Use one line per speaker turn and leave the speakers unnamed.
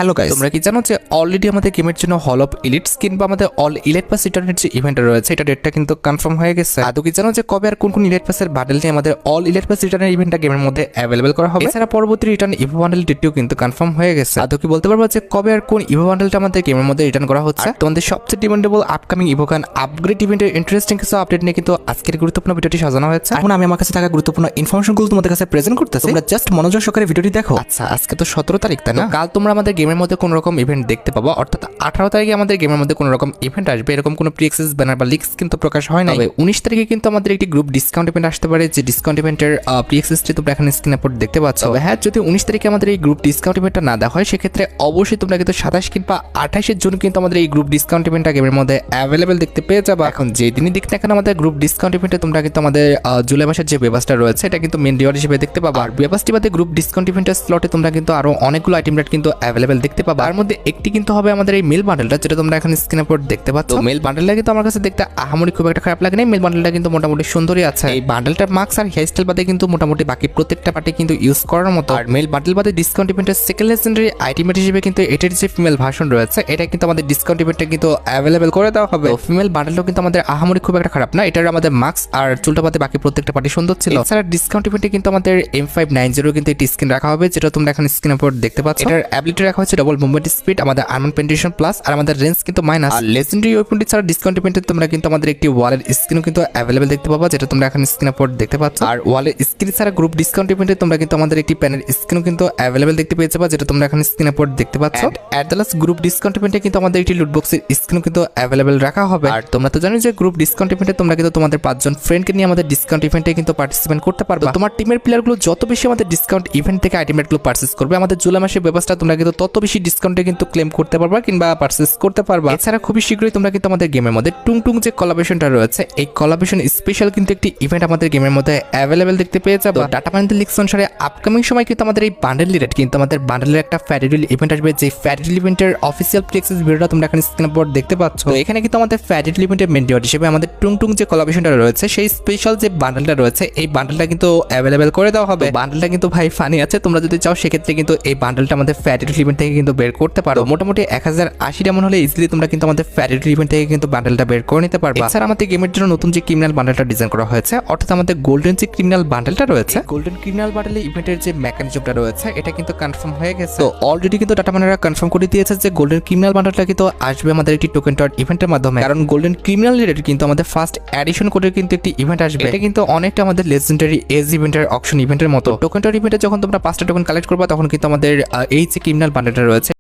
Hello guys, তোমরা কি জানো যে অলরেডি আমাদের গেমের জন্য হল অফ ইলিটস কিংবা আমাদের অল ইলাইট পাস রিটার্নের যে ইভেন্ট রয়েছে এটা ডেটটা কিন্তু কনফার্ম হয়ে গেছে। আদৌ কি জানো যে কবে আর কোন কোন ইলাইট পাসের বান্ডেল নিয়ে আমাদের অল ইলাইট পাস রিটার্নের ইভেন্টটা গেমের মধ্যে অ্যাভেলেবল করা হবে? এছাড়া পরবর্তী রিটার্ন ইভো বান্ডেল ডেটটিও কিন্তু কনফার্ম হয়ে গেছে। আদৌ কি বলতে পারবো যে কবে আর কোন ইভো বান্ডেলটা আমাদের গেমের মধ্যে রিটার্ন করা হচ্ছে? তোমাদের সবচেয়ে ডিমান্ডেবল আপকামিং ইভোকান আপগ্রেড ইভেন্টের ইন্টারেস্টিং কিছু আপডেট নিয়ে কিন্তু আজকের গুরুত্বপূর্ণ ভিডিওটি সাজানো হয়েছে। এখন আমি আমার কাছে থাকা গুরুত্বপূর্ণ ইনফরমেশনগুলো তোমাদের কাছে প্রেজেন্ট করতেছি, তোমরা জাস্ট মনোযোগ সহকারে ভিডিওটি দেখো। আচ্ছা, আজকে তো 17 তারিখ, তাই না? কাল তোমরা আমাদের গেমের মধ্যে কোন রকম ইভেন্ট দেখতে পাবো, অর্থাৎ 18 তারিখে আমাদের গেমের মধ্যে কোনো রকম ইভেন্ট আসবে এরকম কোনো প্রি অ্যাক্সেস ব্যানার বা লিক্স কিন্তু প্রকাশ হয় না। 19 তারিখে কিন্তু আমাদের একটি গ্রুপ ডিসকাউন্ট ইভেন্ট আসতে পারে, যে ডিসকাউন্ট ইভেন্টের প্রি অ্যাক্সেসটি তোমরা এখানে স্ক্রিনে পড়ে দেখতে পাচ্ছ। হ্যাঁ, যদি 19 তারিখে আমাদের এই গ্রুপ ডিসকাউন্ট ইভেন্টটা না দেওয়া হয় সেক্ষেত্রে অবশ্যই তোমরা কিন্তু 27 কিংবা 28 জুন কিন্তু আমাদের এই গ্রুপ ডিসকাউন্ট ইভেন্টটা গেমের মধ্যে অ্যাভেলেবেল দেখতে পেয়ে যাবে। এখন যে দিনই দেখতে এখন আমাদের গ্রুপ ডিসকাউন্ট ইভেন্টে তোমরা কিন্তু আমাদের জুলাই মাসের যে ব্যবস্থা রয়েছে এটা কিন্তু মেন রিওয়ার্ড হিসেবে দেখতে পাবা। আর ব্যবস্থা বাদে গ্রুপ ডিসকাউন্ট ইভেন্টের স্লটে তোমরা কিন্তু আরো অনেকগুলো আইটেম রেট কিন্তু অ্যাভেলেবেল দেখতে পাবা। তার মধ্যে একটি কিন্তু হবে আমাদের এই মেল বান্ডেলটা, যেটা তোমরা এখন স্ক্রিনে পড়ে দেখতে পাচ্ছ। মেল বান্ডেলটা কিন্তু আমার কাছে দেখতে আহামরি খুব একটা খারাপ লাগে না। মেল বান্ডেলটা কিন্তু মোটামুটি সুন্দরই আছে। এই বান্ডেলটার মার্কস আর হেয়ার স্টাইল বাদে কিন্তু মোটামুটি বাকি প্রত্যেকটা পার্টি কিন্তু ইউজ করার মতো। আর মেল বান্ডেল বাদে ডিসকাউন্ট ইভেন্টের সেকেন্ড লেজেন্ডারি আইটেমেট হিসেবে কিন্তু এটার যে ফিমেল ভার্সন রয়েছে এটা কিন্তু আমাদের ডিসকাউন্ট ইভেন্টে কিন্তু অ্যাভেলেবেল করে দেওয়া হবে। ফিমেল বান্ডেলটাও কিন্তু আমাদের আহামরি খুব একটা খারাপ না। এটার আমাদের মার্কস আর চুলটা বাদে বাকি প্রত্যেকটা পার্টি সুন্দর ছিল। এছাড়া ডিসকাউন্ট ইভেন্টে কিন্তু আমাদের M590 কিন্তু একটি স্কিন রাখা হবে, যেটা তোমরা এখন স্ক্রিনে পড়ে দেখতে পাচ্ছ। এটার অ্যাবিলিটি রাখা হচ্ছে ডাবল মুভমেন্ট স্পিড, আমাদের আর্মার পেনিট্রেশন প্লাস, আর আমাদের রেঞ্জ কিন্তু মাইনাস। আর লেজেন্ডারি ওয়েপনটি ছাড়া ডিসকাউন্ট ইভেন্টে তোমরা কিন্তু আমাদের একটি ওয়ালের স্ক্রিনও কিন্তু অ্যাভেলেবল দেখতে পাবা, যেটা তোমরা এখন স্ক্রিনে পড়ে দেখতে পাচ্ছ। আর ওয়ালের স্ক্রিন ছাড়া গ্রুপ ডিসকাউন্ট ইভেন্টে তোমরা কিন্তু আমাদের একটি প্যানের স্ক্রিনও কিন্তু অ্যাভেলেবল দেখতে পেয়ে যাবা, যেটা তোমরা এখন স্ক্রিনে পড়ে দেখতে পাচ্ছ। At the last group discount ইভেন্টে কিন্তু আমাদের একটি লুট বক্সের স্ক্রিনও কিন্তু অ্যাভেলেবল রাখা হবে। আর তোমরা তো জানো যে গ্রুপ ডিসকাউন্ট ইভেন্টে তোমরা কিন্তু তোমাদের 5 জন ফ্রেন্ডকে নিয়ে আমাদের ডিসকাউন্ট ইভেন্টে কিন্তু পার্টিসিপেট করতে পারবে। তোমার টিমের প্লেয়ারগুলো যত বেশি আমাদের ডিসকাউন্ট ইভেন্ট থেকে আইটেমগুলো পারচেজ করবে, আমাদের জুলাই মাসের ব্যবস্থা তোমরা কিন্তু তত বেশি ডিসকাউন্টে কিন্তু ক্লেম করতে পারবা কিংবা পারচেজ করতে পারবা। এছাড়া খুবই শীঘ্রই তোমরা কিন্তু আমাদের গেমের মধ্যে টুং যে কোলাবোরেশনটা রয়েছে এই কোলাবোরেশন স্পেশাল কিন্তু একটি ইভেন্ট আমাদের গেমের মধ্যে অ্যাভেলেবল দেখতে পেয়ে যাবে। ডাটা পানিতে লিক্স অনুসারে আপকামিং সময় কিন্তু আমাদের এই বান্ডেল রেট কিন্তু আমাদের বান্ডেলের একটা ফ্যারিডিল ইভেন্ট আসবে, যে ফ্যারিডিল ইভেন্টের অফিসিয়াল প্রি অ্যাক্সেস ভিডিওটা তোমরা এখন স্ক্রিনে পড়ে দেখতে পাচ্ছ। তো এখানে কিন্তু আমাদের ফ্যারিডিল ইভেন্টের মেন রিওয়ার্ড হিসেবে আমাদের টুং যে কোলাবোরেশনটা রয়েছে সেই স্পেশাল যে বান্ডেলটা রয়েছে এই বান্ডেলটা কিন্তু অ্যাভেলেবল করে দেওয়া হবে। বান্ডেলটা কিন্তু ভাই ফানি আছে, তোমরা যদি চাও সেক্ষেত্রে কিন্তু এই বান্ডেলটা আমাদের ফ্যারিডিল ইভেন্ট থেকে কিন্তু বের করতে পারো। মোটামুটি 1080 এমন হলে ইজিলি তোমরা কিন্তু আমাদের ফ্যারিডিল ইভেন্ট থেকে কিন্তু বান্ডেলটা বের করে নিতে পারবে। এছাড়া আমাদের গেমের জন্য নতুন যে ক্রিমিনাল বান্ডেলটা ডিজাইন করা হয়েছে, অর্থাৎ আমাদের গোল্ডেন যে ক্রিমিনাল বান্ডেলটা রয়েছে, গোল্ডেন ক্রিমিনাল বান্ডেলের ইভেন্টের যে মেকানিজমটা রয়েছে এটা কিন্তু কনফার্ম হয়ে গেছে। তো অলরেডি কিন্তু ডাটা মানেরা কনফার্ম করে দিয়েছে যে গোল্ডেন ক্রিমিনাল বান্ডেলটা কিন্তু আসবে আমাদের একটি টোকেন টর্ড ইভেন্টের মাধ্যমে। কারণ গোল্ডেন ক্রিমিনাল রিলেটেড কিন্তু আমাদের ফার্স্ট এডিশন কোডের কিন্তু একটি ইভেন্ট আসবে। এটা কিন্তু অনেকটা আমাদের লেজেন্ডারি এজ ইভেন্টের অকশন ইভেন্টের মতো। টোকেন টর্ড ইভেন্টে যখন তোমরা 5টা টোকেন কালেক্ট করবা তখন কিন্তু আমাদের এই যে ক্রিমিনাল বান্ডেলটা রয়েছে